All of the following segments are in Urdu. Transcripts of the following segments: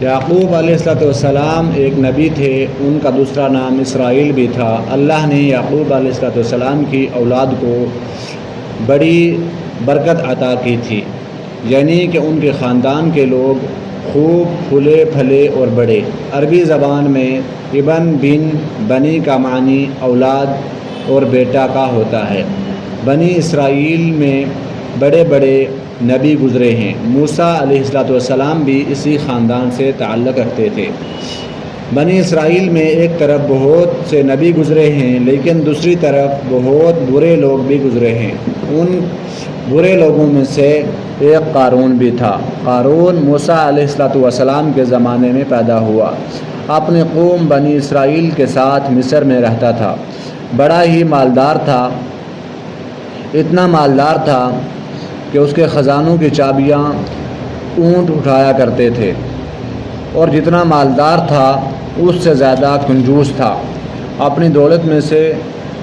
یعقوب علیہ السلام ایک نبی تھے، ان کا دوسرا نام اسرائیل بھی تھا۔ اللہ نے یعقوب علیہ السلام کی اولاد کو بڑی برکت عطا کی تھی، یعنی کہ ان کے خاندان کے لوگ خوب پھولے پھلے اور بڑے۔ عربی زبان میں ابن بن بنی کا معنی اولاد اور بیٹا کا ہوتا ہے۔ بنی اسرائیل میں بڑے بڑے نبی گزرے ہیں۔ موسیٰ علیہ السلام بھی اسی خاندان سے تعلق رکھتے تھے۔ بنی اسرائیل میں ایک طرف بہت سے نبی گزرے ہیں، لیکن دوسری طرف بہت برے لوگ بھی گزرے ہیں۔ ان برے لوگوں میں سے ایک قارون بھی تھا۔ قارون موسیٰ علیہ السلام کے زمانے میں پیدا ہوا۔ اپنی قوم بنی اسرائیل کے ساتھ مصر میں رہتا تھا۔ بڑا ہی مالدار تھا، اتنا مالدار تھا کہ اس کے خزانوں کی چابیاں اونٹ اٹھایا کرتے تھے، اور جتنا مالدار تھا اس سے زیادہ کنجوس تھا۔ اپنی دولت میں سے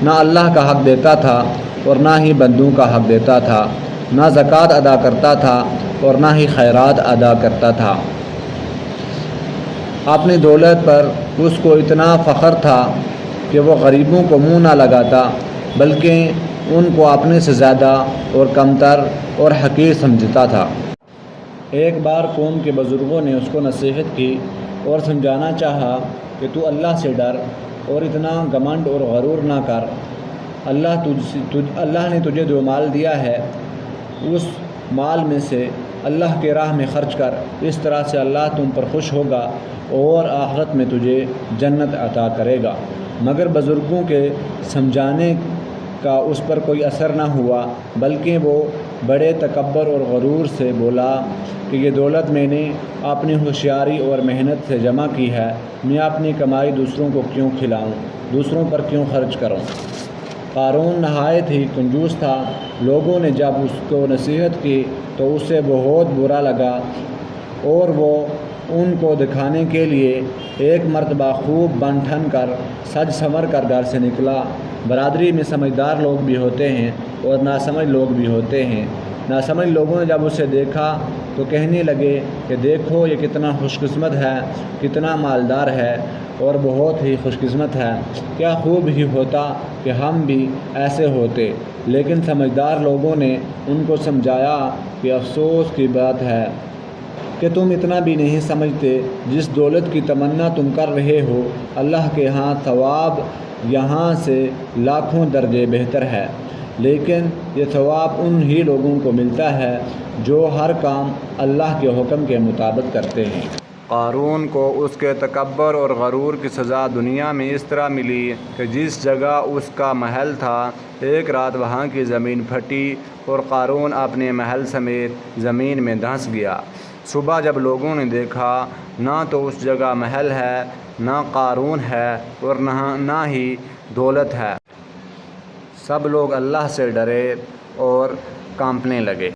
نہ اللہ کا حق دیتا تھا اور نہ ہی بندوں کا حق دیتا تھا، نہ زکوٰۃ ادا کرتا تھا اور نہ ہی خیرات ادا کرتا تھا۔ اپنی دولت پر اس کو اتنا فخر تھا کہ وہ غریبوں کو منہ نہ لگاتا، بلکہ ان کو اپنے سے زیادہ اور کمتر اور حقیر سمجھتا تھا۔ ایک بار قوم کے بزرگوں نے اس کو نصیحت کی اور سمجھانا چاہا کہ تو اللہ سے ڈر اور اتنا گھمنڈ اور غرور نہ کر۔ اللہ نے تجھے جو مال دیا ہے اس مال میں سے اللہ کی راہ میں خرچ کر، اس طرح سے اللہ تم پر خوش ہوگا اور آخرت میں تجھے جنت عطا کرے گا۔ مگر بزرگوں کے سمجھانے کا اس پر کوئی اثر نہ ہوا، بلکہ وہ بڑے تکبر اور غرور سے بولا کہ یہ دولت میں نے اپنی ہوشیاری اور محنت سے جمع کی ہے، میں اپنی کمائی دوسروں کو کیوں کھلاؤں، دوسروں پر کیوں خرچ کروں۔ قارون نہایت ہی کنجوس تھا۔ لوگوں نے جب اس کو نصیحت کی تو اسے بہت برا لگا، اور وہ ان کو دکھانے کے لیے ایک مرتبہ خوب بن ٹھن کر سج سنور کر گھر سے نکلا۔ برادری میں سمجھدار لوگ بھی ہوتے ہیں اور ناسمجھ لوگ بھی ہوتے ہیں۔ ناسمجھ لوگوں نے جب اسے دیکھا تو کہنے لگے کہ دیکھو یہ کتنا خوش قسمت ہے، کتنا مالدار ہے اور بہت ہی خوش قسمت ہے، کیا خوب ہی ہوتا کہ ہم بھی ایسے ہوتے۔ لیکن سمجھدار لوگوں نے ان کو سمجھایا کہ افسوس کی بات ہے کہ تم اتنا بھی نہیں سمجھتے، جس دولت کی تمنا تم کر رہے ہو، اللہ کے ہاں ثواب یہاں سے لاکھوں درجے بہتر ہے، لیکن یہ ثواب ان ہی لوگوں کو ملتا ہے جو ہر کام اللہ کے حکم کے مطابق کرتے ہیں۔ قارون کو اس کے تکبر اور غرور کی سزا دنیا میں اس طرح ملی کہ جس جگہ اس کا محل تھا، ایک رات وہاں کی زمین پھٹی اور قارون اپنے محل سمیت زمین میں دھنس گیا۔ صبح جب لوگوں نے دیکھا نہ تو اس جگہ محل ہے، نہ قارون ہے اور نہ ہی دولت ہے، سب لوگ اللہ سے ڈرے اور کانپنے لگے۔